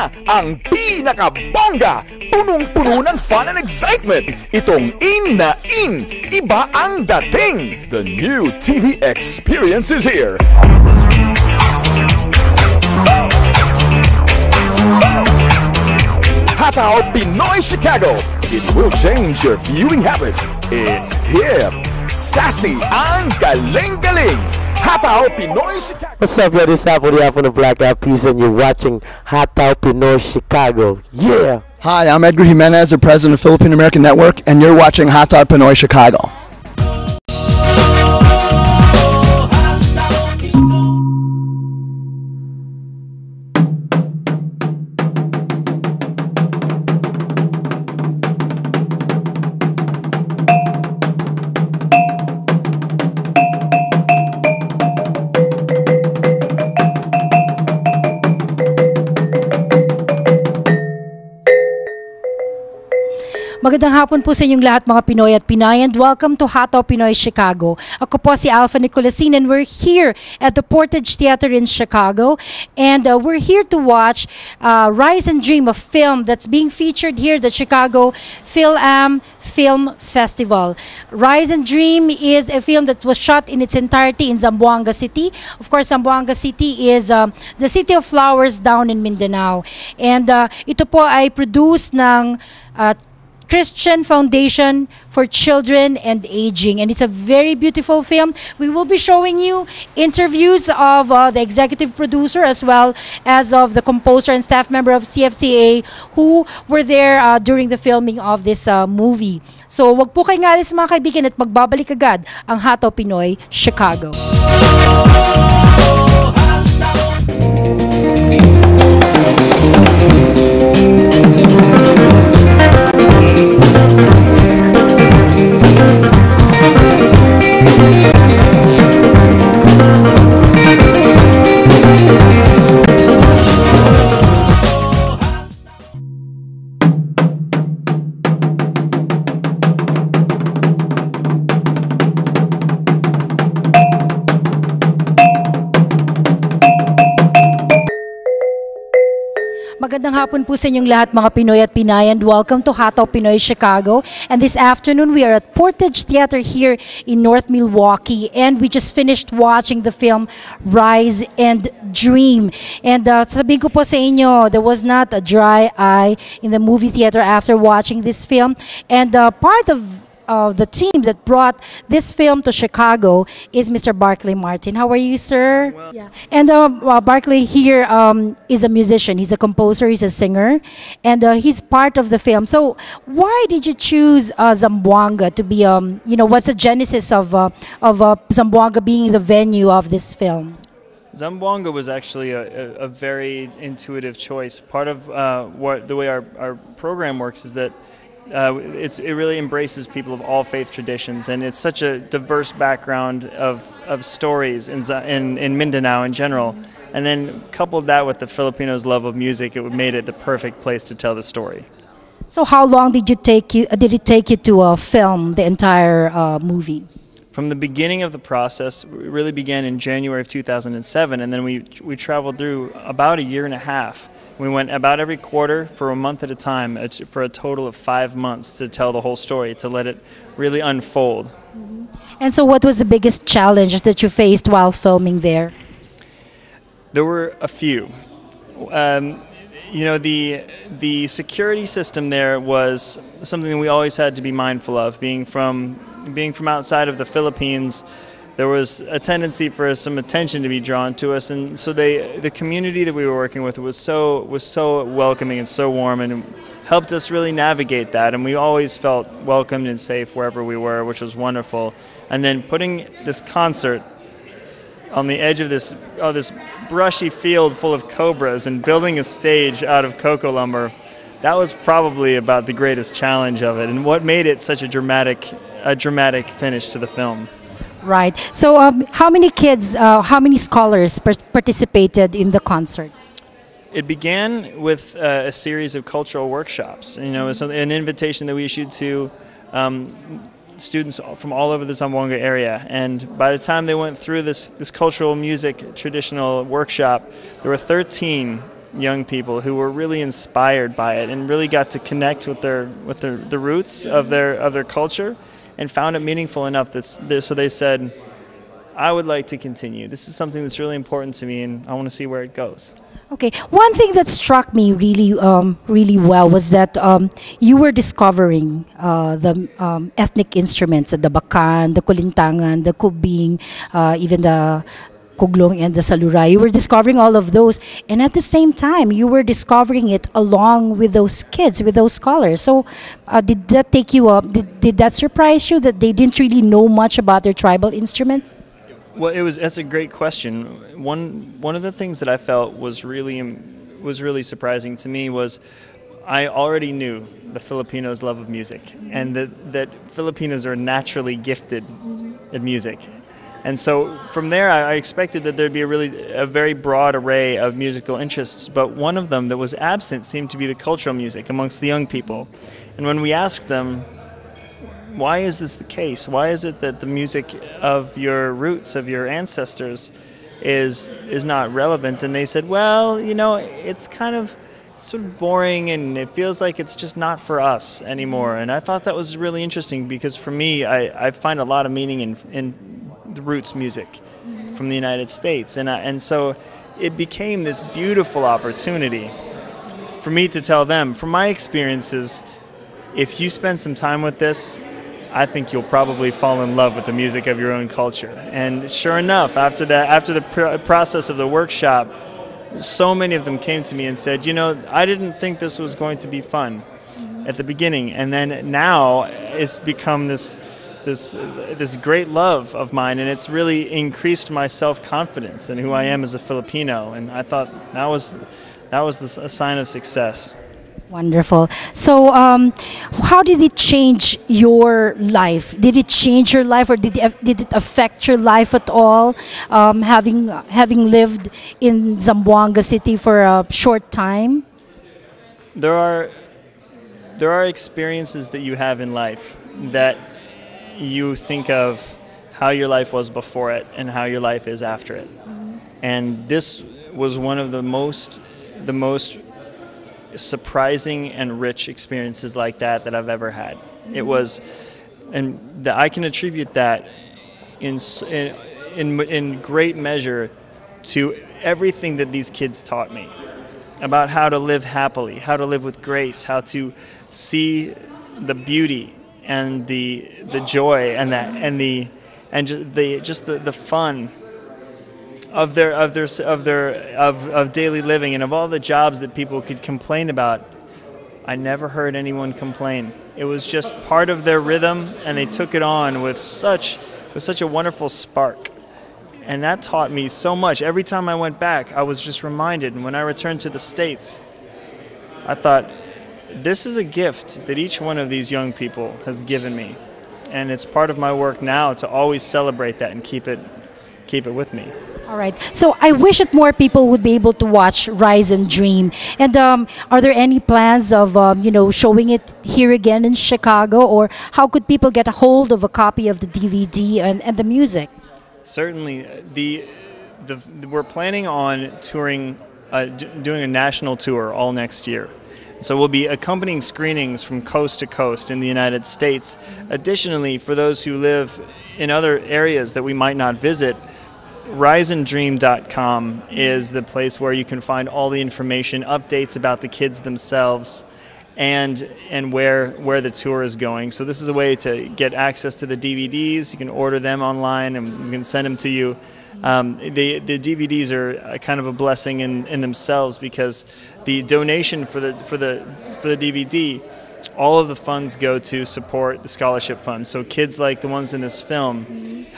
na ang pinakabongga, punong-puno ng fun and excitement. Itong In na In, iba ang dating. The new TV experience is here. Hataw Pinoy Chicago. It will change your viewing habit. It's hip, sassy, and galing-galing. Hataw Pinoy Chicago. What's up, yo? This is Apple from the Black Eyed Peas, and you're watching Hataw Pinoy Chicago. Yeah. Hi, I'm Edgar Jimenez, the president of Filipino American Network, and you're watching Hataw Pinoy Chicago. Magandang hapon po sa inyong lahat mga Pinoy at Pinay, and welcome to Hataw Pinoy Chicago. Ako po si Alpha Nicolasin, and we're here at the Portage Theater in Chicago, and we're here to watch Rise and Dream, a film that's being featured here at the Chicago FILAM Film Festival. Rise and Dream is a film that was shot in its entirety in Zamboanga City. Of course, Zamboanga City is the city of flowers down in Mindanao, and ito po ay produced ng Christian Foundation for Children and Aging, and it's a very beautiful film. We will be showing you interviews of the executive producer as well as of the composer and staff member of CFCA who were there during the filming of this movie. So wag po kayong alis mga kaibigan at magbabalik agad ang Hataw Pinoy Chicago. Magandang hapon po sa inyong lahat mga Pinoy at Pinay, and welcome to Hataw Pinoy Chicago. And this afternoon we are at Portage Theater here in North Milwaukee, and we just finished watching the film Rise and Dream. And sabihin ko po sa inyo, there was not a dry eye in the movie theater after watching this film. And part of the team that brought this film to Chicago is Mr. Barclay Martin. How are you, sir? Well, yeah. And Barclay here is a musician. He's a composer. He's a singer, and he's part of the film. So, why did you choose Zamboanga to be? You know, what's the genesis of Zamboanga being the venue of this film? Zamboanga was actually a very intuitive choice. Part of the way our program works is that it really embraces people of all faith traditions, and it's such a diverse background of stories in Mindanao in general. And then coupled that with the Filipinos' love of music, it made it the perfect place to tell the story. So how long did it take you to film the entire movie? From the beginning of the process, it really began in January of 2007, and then we traveled through about a year and a half. We went about every quarter for a month at a time for a total of 5 months to tell the whole story, to let it really unfold. Mm-hmm. And so what was the biggest challenge that you faced while filming there? There were a few. You know, the security system there was something that we always had to be mindful of. Being from outside of the Philippines, there was a tendency for some attention to be drawn to us, and so the community that we were working with was so welcoming and so warm, and helped us really navigate that. And we always felt welcomed and safe wherever we were, which was wonderful. And then putting this concert on the edge of this brushy field full of cobras and building a stage out of cocoa lumber, that was probably about the greatest challenge of it, and what made it such a dramatic finish to the film. Right. So how many kids, how many scholars participated in the concert? It began with a series of cultural workshops. You know, an invitation that we issued to students from all over the Zamboanga area. And by the time they went through this cultural music traditional workshop, there were 13 young people who were really inspired by it and really got to connect with the roots of their culture and found it meaningful enough so they said, I would like to continue. This is something that's really important to me, and I want to see where it goes. Okay, one thing that struck me really well was that you were discovering the ethnic instruments, the bakan, the kulintangan, the kubing, even the kuglong and the saluray. You were discovering all of those, and at the same time, you were discovering it along with those kids, with those scholars. So, did that take you up? Did that surprise you that they didn't really know much about their tribal instruments? Well, that's a great question. One of the things that I felt was really surprising to me was I already knew the Filipinos' love of music, and that Filipinos are naturally gifted at music. And so from there, I expected that there'd be a very broad array of musical interests, but one of them that was absent seemed to be the cultural music amongst the young people. And when we asked them, why is this the case? Why is it that the music of your roots, of your ancestors, is not relevant? And they said, well, it's sort of boring, and it feels like it's just not for us anymore. And I thought that was really interesting because for me, I find a lot of meaning in the roots music from the United States. And so it became this beautiful opportunity for me to tell them, from my experiences, if you spend some time with this, I think you'll probably fall in love with the music of your own culture. And sure enough, after the process of the workshop, so many of them came to me and said, I didn't think this was going to be fun at the beginning. And then now it's become this great love of mine, and it's really increased my self-confidence in who I am as a Filipino. And I thought that was a sign of success. Wonderful. So, how did it change your life? Did it change your life, or did it affect your life at all? Having lived in Zamboanga City for a short time. There are experiences that you have in life that you think of how your life was before it and how your life is after it. And this was one of the most surprising and rich experiences like that I've ever had. It was, and I can attribute that in great measure to everything that these kids taught me about how to live happily, how to live with grace, how to see the beauty and the joy and the fun of daily living and of all the jobs that people could complain about. I never heard anyone complain. It was just part of their rhythm, and they took it on with such a wonderful spark. And that taught me so much. Every time I went back, I was just reminded. And when I returned to the States, I thought, this is a gift that each one of these young people has given me. And it's part of my work now to always celebrate that and keep it with me. All right. So I wish that more people would be able to watch Rise and Dream. And are there any plans of showing it here again in Chicago, or how could people get a hold of a copy of the DVD and the music? Certainly, we're planning on touring, doing a national tour all next year. So we'll be accompanying screenings from coast to coast in the United States. Additionally, for those who live in other areas that we might not visit, riseanddream.com is the place where you can find all the information, updates about the kids themselves, and where the tour is going. So this is a way to get access to the DVDs. You can order them online, and we can send them to you. The DVDs are kind of a blessing in themselves, because the donation for the DVD, all of the funds go to support the scholarship fund. So kids like the ones in this film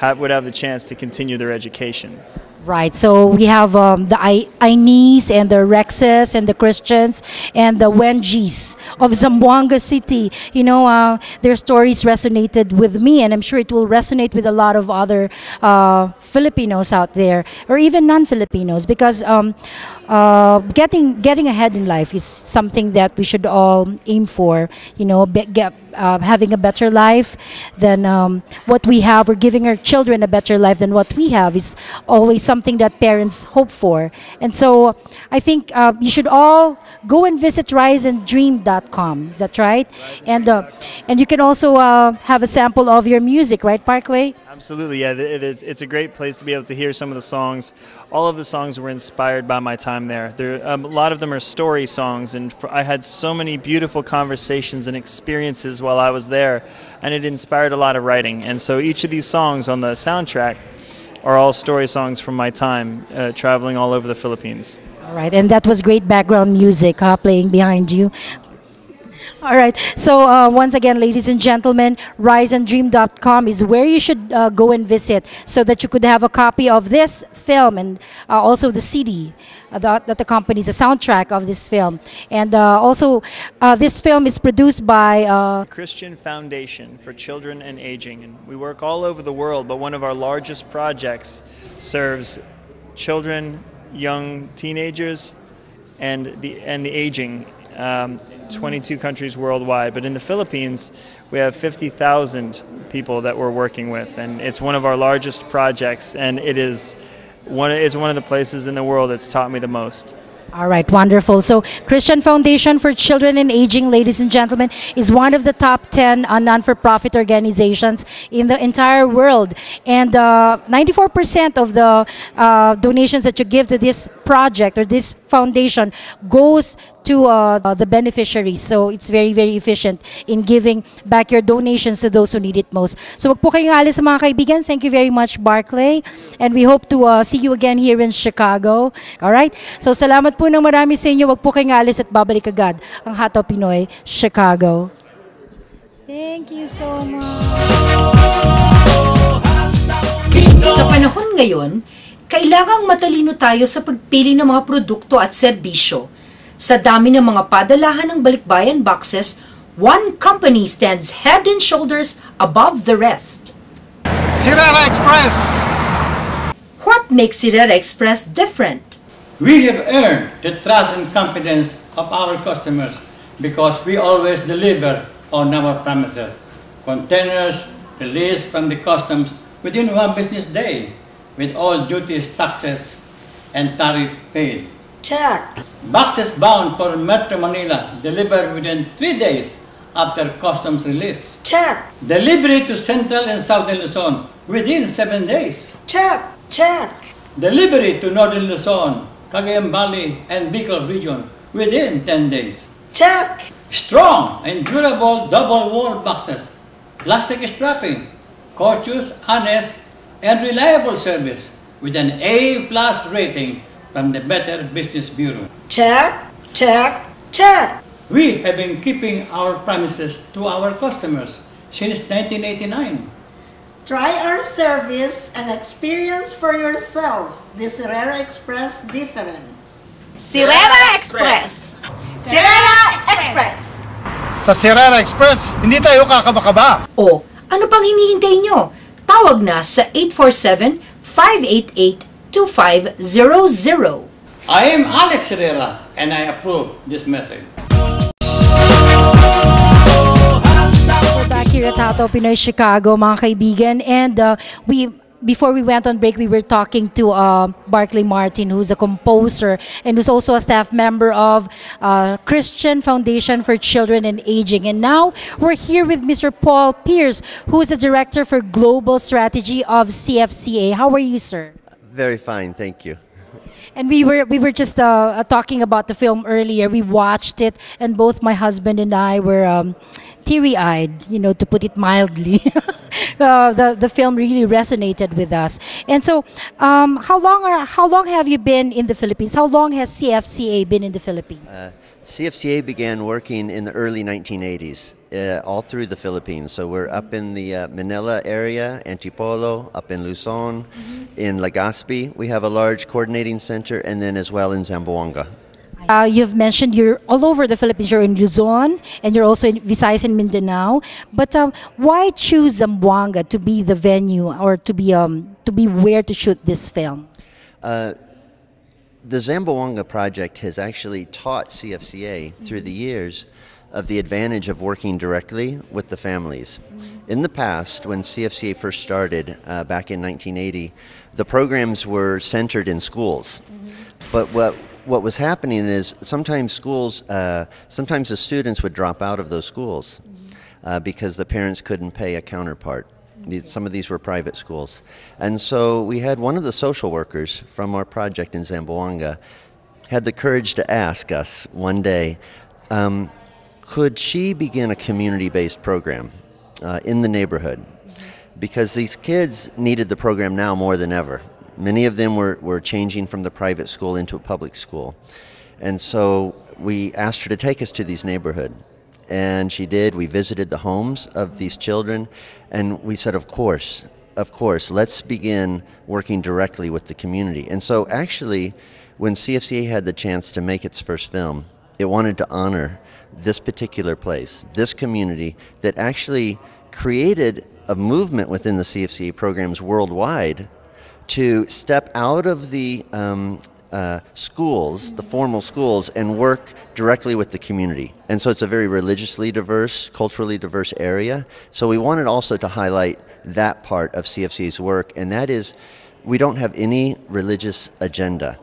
would have the chance to continue their education. Right. So we have the Ainis and the Rexes and the Christians and the Wenjis of Zamboanga City. Their stories resonated with me, and I'm sure it will resonate with a lot of other Filipinos out there, or even non-Filipinos, because getting ahead in life is something that we should all aim for. Having a better life than what we have, or giving our children a better life than what we have, is always something something that parents hope for. And so I think you should all go and visit riseanddream.com. Is that right? And you can also have a sample of your music, right, Parkway? Absolutely, yeah. It's a great place to be able to hear some of the songs. All of the songs were inspired by my time there. A lot of them are story songs, and I had so many beautiful conversations and experiences while I was there, and it inspired a lot of writing. And so each of these songs on the soundtrack are all story songs from my time traveling all over the Philippines. All right, and that was great background music playing behind you. All right. So once again, ladies and gentlemen, riseanddream.com is where you should go and visit so that you could have a copy of this film and also the CD that accompanies the soundtrack of this film. And also, this film is produced by Christian Foundation for Children and Aging. And we work all over the world, but one of our largest projects serves children, young teenagers, and the aging. 22 countries worldwide, but in the Philippines we have 50,000 people that we're working with, and it's one of our largest projects, and it's one of the places in the world that's taught me the most. All right, wonderful. So Christian Foundation for Children and Aging, ladies and gentlemen, is one of the top 10 non-for-profit organizations in the entire world. And 94% of the donations that you give to this project or this foundation goes to the beneficiaries. So it's very, very efficient in giving back your donations to those who need it most. So wag po kayong alis mga kaibigan. Thank you very much, Barclay. And we hope to see you again here in Chicago. All right? So salamat po ng marami sa inyo. Wag po kayong alis at babalik agad ang Hataw Pinoy Chicago. Thank you so much. Sa panahon ngayon, kailangang matalino tayo sa pagpili ng mga produkto at serbisyo. Sa dami ng mga padalahan ng balikbayan boxes, one company stands head and shoulders above the rest. Sirera Express! What makes Sirera Express different? We have earned the trust and confidence of our customers because we always deliver on our promises. Containers released from the customs within one business day, with all duties, taxes, and tariff paid. Check. Boxes bound for Metro Manila delivered within 3 days after customs release. Check. Delivery to Central and Southern Luzon within 7 days. Check. Check. Delivery to Northern Luzon, Cagayan Valley, and Bicol region within 10 days. Check. Strong and durable double-wall boxes, plastic strapping, courteous, honest, and reliable service with an A+ rating from the Better Business Bureau. Check. Check. Check. We have been keeping our promises to our customers since 1989. Try our service and experience for yourself the Sirera Express difference. Sirera Express! Sirera Express! Sa Sirera Express, hindi tayo kakaba-kaba. O, ano pang hinihintay nyo? Tawag na sa 847-588-2500. I am Alex Herrera and I approve this message. Back here at Hataw Pinoy Chicago, mga kaibigan, and before we went on break, we were talking to Barclay Martin, who's a composer and who's also a staff member of Christian Foundation for Children and Aging. And now we're here with Mr. Paul Pierce, who is the Director for Global Strategy of CFCA. How are you, sir? Very fine, thank you. And we were just talking about the film earlier. We watched it, and both my husband and I were teary-eyed, you know, to put it mildly. The film really resonated with us. And so, how long have you been in the Philippines? How long has CFCA been in the Philippines? CFCA began working in the early 1980s, all through the Philippines. So we're up in the Manila area, Antipolo, up in Luzon, in Legazpi. We have a large coordinating center, and then as well in Zamboanga. You've mentioned you're all over the Philippines. You're in Luzon, and you're also in Visayas and Mindanao. But why choose Zamboanga to be the venue, or to be where to shoot this film? The Zamboanga project has actually taught CFCA through the years of the advantage of working directly with the families. In the past, when CFCA first started back in 1980, the programs were centered in schools. But what was happening is sometimes sometimes the students would drop out of those schools because the parents couldn't pay a counterpart. Some of these were private schools. And so we had one of the social workers from our project in Zamboanga had the courage to ask us one day, could she begin a community-based program in the neighborhood? Because these kids needed the program now more than ever. Many of them were changing from the private school into a public school. And so we asked her to take us to these neighborhoods. And she did. We visited the homes of these children, and we said, of course, let's begin working directly with the community. And so actually, when CFCA had the chance to make its first film, it wanted to honor this particular place, this community that actually created a movement within the CFCA programs worldwide to step out of the schools, the formal schools, and work directly with the community. And so it's a very religiously diverse, culturally diverse area. So we wanted also to highlight that part of CFCA's work, and that is we don't have any religious agenda.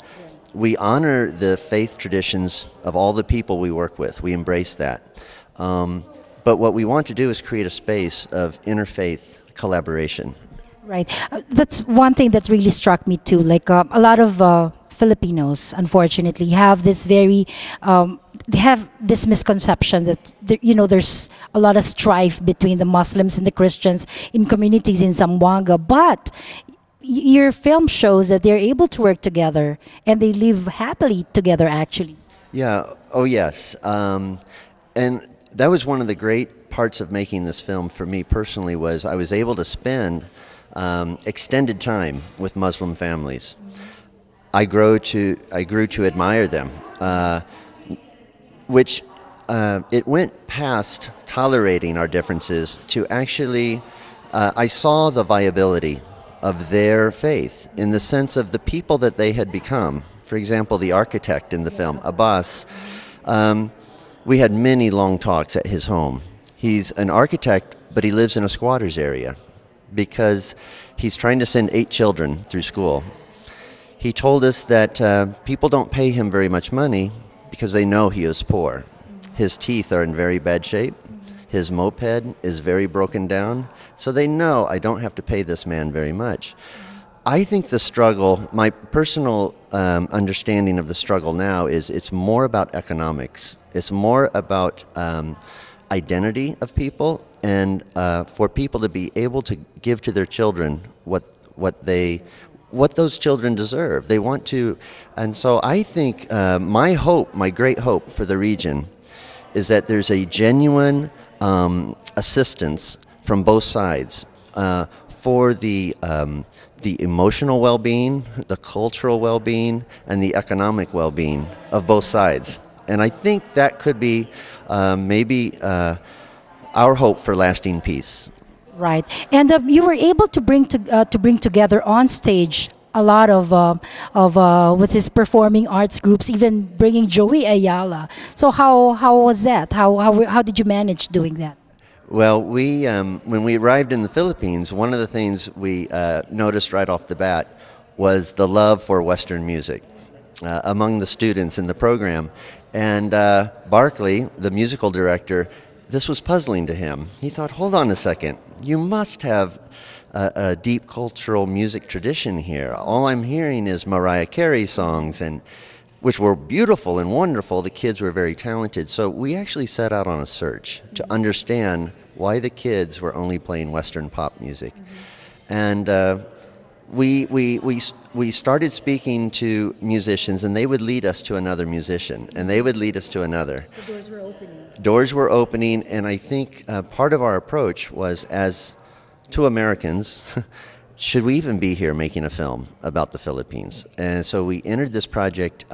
We honor the faith traditions of all the people we work with. We embrace that. But what we want to do is create a space of interfaith collaboration. Right. That's one thing that really struck me too. Like a lot of Filipinos, unfortunately, have this they have this misconception that there's a lot of strife between the Muslims and the Christians in communities in Zamboanga. But your film shows that they're able to work together and they live happily together, actually. Yeah. Oh, yes. And that was one of the great parts of making this film for me personally, was I was able to spend extended time with Muslim families. I grew to admire them, which it went past tolerating our differences to actually, I saw the viability of their faith in the sense of the people that they had become. For example, the architect in the film, Abbas, we had many long talks at his home. He's an architect, but he lives in a squatter's area because he's trying to send 8 children through school. He told us that people don't pay him very much money because they know he is poor. His teeth are in very bad shape. His moped is very broken down. So they know I don't have to pay this man very much. I think the struggle, my personal understanding of the struggle now is it's more about economics. It's more about identity of people, and for people to be able to give to their children what those children deserve. They want to, and so I think my hope, my great hope for the region is that there's a genuine assistance from both sides for the emotional well-being, the cultural well-being, and the economic well-being of both sides. And I think that could be maybe our hope for lasting peace. Right, and you were able to bring together on stage a lot of what's his performing arts groups, even bringing Joey Ayala. So how was that? How did you manage doing that? Well, we when we arrived in the Philippines, one of the things we noticed right off the bat was the love for Western music among the students in the program. And Barkley, the musical director, this was puzzling to him. He thought, hold on a second, you must have a deep cultural music tradition here. All I'm hearing is Mariah Carey songs, which were beautiful and wonderful. The kids were very talented. So we actually set out on a search to understand why the kids were only playing Western pop music. And we started speaking to musicians, and they would lead us to another musician, and they would lead us to another. So doors were opening. Doors were opening, and I think part of our approach was, as two Americans, should we even be here making a film about the Philippines? And so we entered this project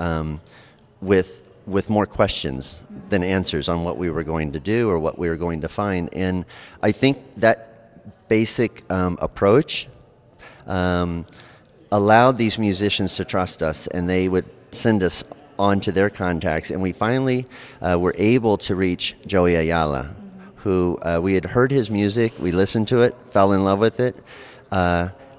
with more questions than answers on what we were going to do or what we were going to find. And I think that basic approach allowed these musicians to trust us, and they would send us onto their contacts, and we finally were able to reach Joey Ayala, who we had heard his music, we listened to it, fell in love with it.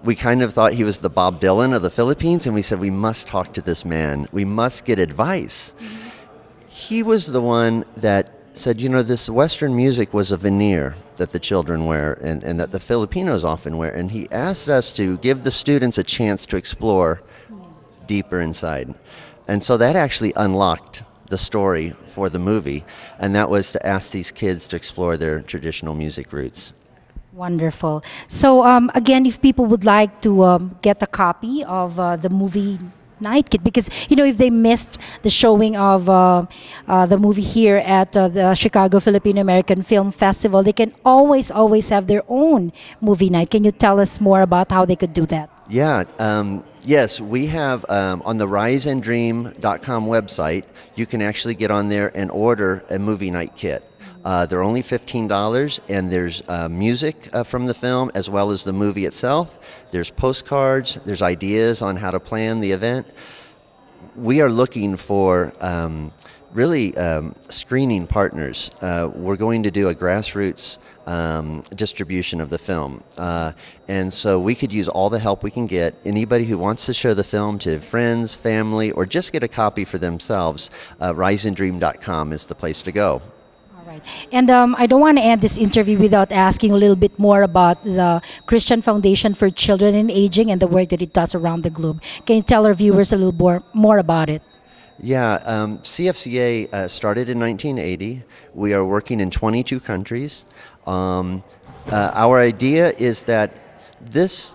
We kind of thought he was the Bob Dylan of the Philippines, and we said, we must talk to this man. We must get advice. He was the one that said, you know, this Western music was a veneer that the children wear and that the Filipinos often wear. And he asked us to give the students a chance to explore deeper inside. And so that actually unlocked the story for the movie. And that was to ask these kids to explore their traditional music roots. Wonderful. So again, if people would like to get a copy of the movie Night Kit, because you know, if they missed the showing of the movie here at the Chicago Filipino American Film Festival, they can always have their own movie night. Can you tell us more about how they could do that? Yeah, yes, we have on the riseanddream.com website, you can actually get on there and order a movie night kit. They're only $15, and there's music from the film as well as the movie itself. There's postcards, there's ideas on how to plan the event. We are looking for really screening partners. We're going to do a grassroots distribution of the film. And so we could use all the help we can get. Anybody who wants to show the film to friends, family, or just get a copy for themselves, riseanddream.com is the place to go. Right. And I don't want to end this interview without asking a little bit more about the Christian Foundation for Children in Aging and the work that it does around the globe. Can you tell our viewers a little more about it? Yeah, CFCA started in 1980. We are working in 22 countries. Our idea is that this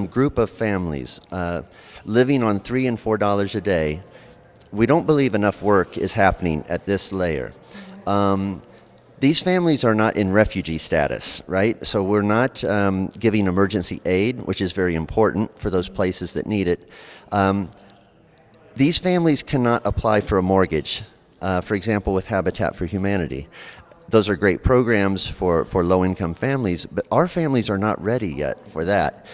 group of families living on $3 and $4 a day, we don't believe enough work is happening at this layer. These families are not in refugee status, right? So we're not giving emergency aid, which is very important for those places that need it. These families cannot apply for a mortgage, for example, with Habitat for Humanity. Those are great programs for low-income families, but our families are not ready yet for that.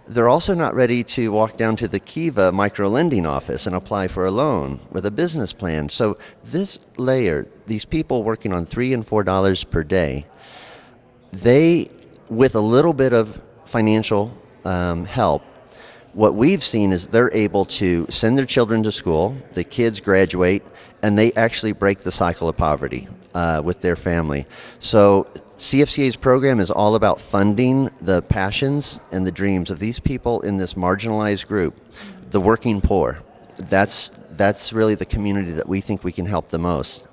They're also not ready to walk down to the Kiva micro-lending office and apply for a loan with a business plan. So this layer, these people working on $3 and $4 per day, they, with a little bit of financial help, what we've seen is they're able to send their children to school, the kids graduate, and they actually break the cycle of poverty with their family. So CFCA's program is all about funding the passions and the dreams of these people in this marginalized group, the working poor. That's really the community that we think we can help the most.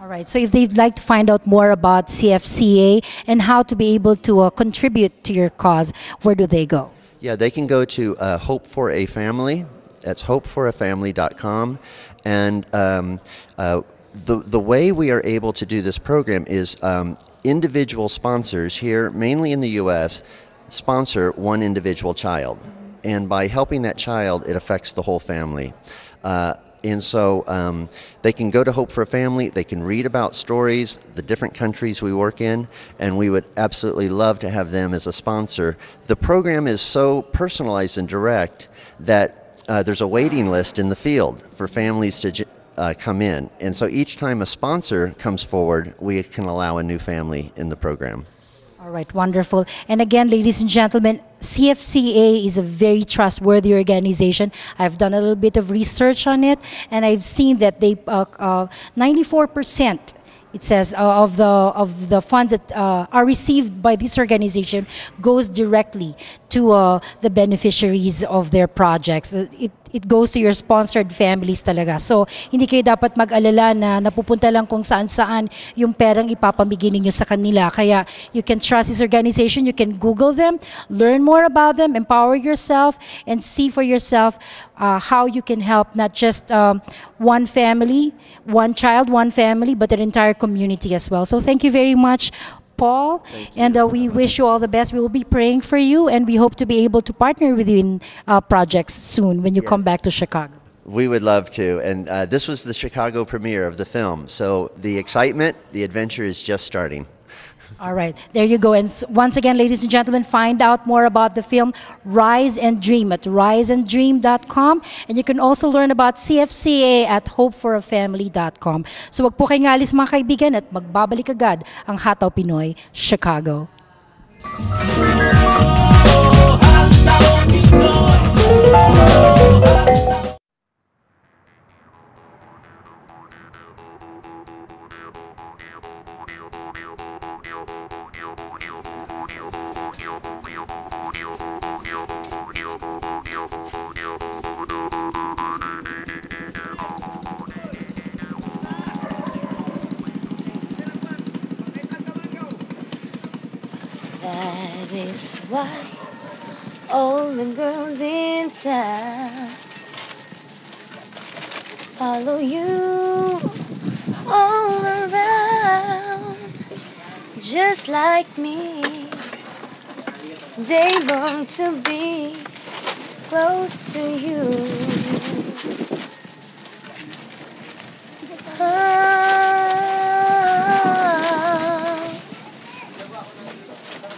All right, so if they'd like to find out more about CFCA and how to be able to contribute to your cause, where do they go? Yeah, they can go to Hope for a Family. That's hopeforafamily.com. And the way we are able to do this program is individual sponsors here, mainly in the U.S., sponsor one individual child. And by helping that child, it affects the whole family. And so they can go to Hope for a Family, they can read about stories, the different countries we work in, and we would absolutely love to have them as a sponsor. The program is so personalized and direct that there's a waiting list in the field for families to come in. And so each time a sponsor comes forward, we can allow a new family in the program. All right, wonderful. And again, ladies and gentlemen, CFCA is a very trustworthy organization. I've done a little bit of research on it, and I've seen that they 94%. It says of the funds that are received by this organization goes directly to the beneficiaries of their projects. It goes to your sponsored families talaga. So, hindi kayo dapat mag-alala na napupunta lang kung saan-saan yung perang ipapamigay ninyo sa kanila. Kaya, you can trust this organization, you can Google them, learn more about them, empower yourself, and see for yourself how you can help not just one family, one child, one family, but an entire community as well. So, thank you very much, Paul, and we wish you all the best. We will be praying for you, and we hope to be able to partner with you in projects soon when you come back to Chicago. We would love to, and this was the Chicago premiere of the film, so the excitement, the adventure is just starting. All right, there you go. And once again, ladies and gentlemen, find out more about the film Rise and Dream at riseanddream.com. And you can also learn about CFCA at hopeforafamily.com. So wag po kayong alis mga kaibigan at magbabalik agad ang Hataw Pinoy Chicago. That is why all the girls in town follow you all around, just like me. They long to be close to you.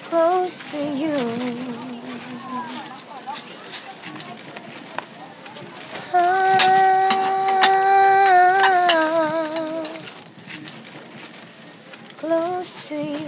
Close to you. Close to you.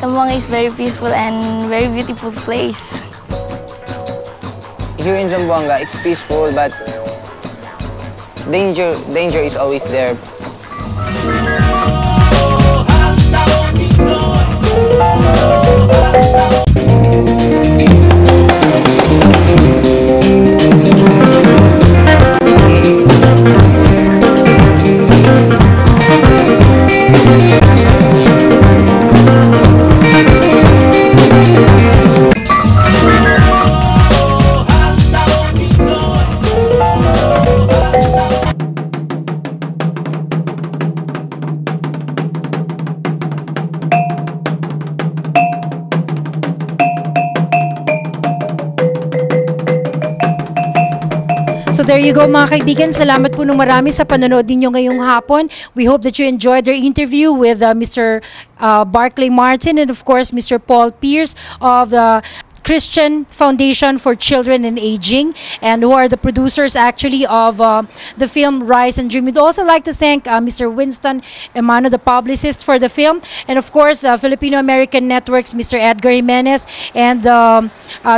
Zamboanga is very peaceful and very beautiful place. Here in Zamboanga, it's peaceful, but danger is always there. So there you go mga kaibigan. Salamat po ng marami sa panonood ninyo ngayong hapon. We hope that you enjoyed their interview with Mr. Barclay Martin and of course Mr. Paul Pierce of the Christian Foundation for Children and Aging, and who are the producers actually of the film Rise and Dream. We'd also like to thank Mr. Winston Emano, the publicist for the film, and of course Filipino American Networks, Mr. Edgar Jimenez and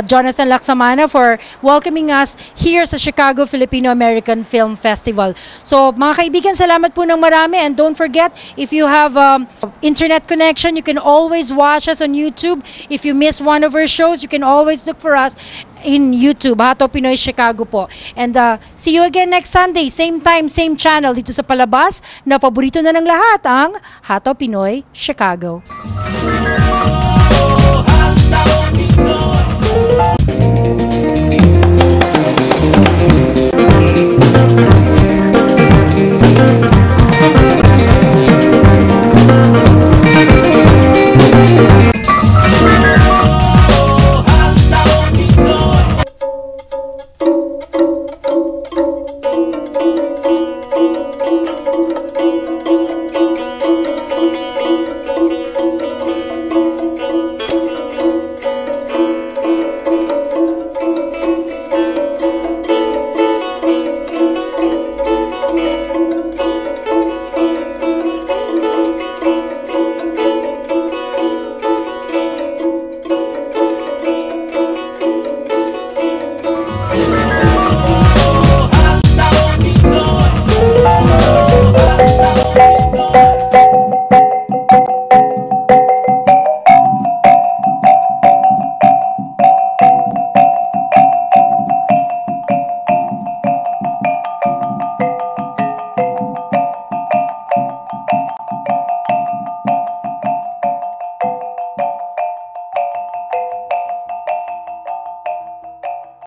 Jonathan Laksamana for welcoming us here sa Chicago Filipino American Film Festival. So mga kaibigan, salamat po ng marami, and don't forget, if you have internet connection, you can always watch us on YouTube. If you miss one of our shows, you can always look for us in YouTube, Hataw Pinoy Chicago po. And see you again next Sunday, same time, same channel, dito sa palabas na paborito na ng lahat, ang Hataw Pinoy Chicago.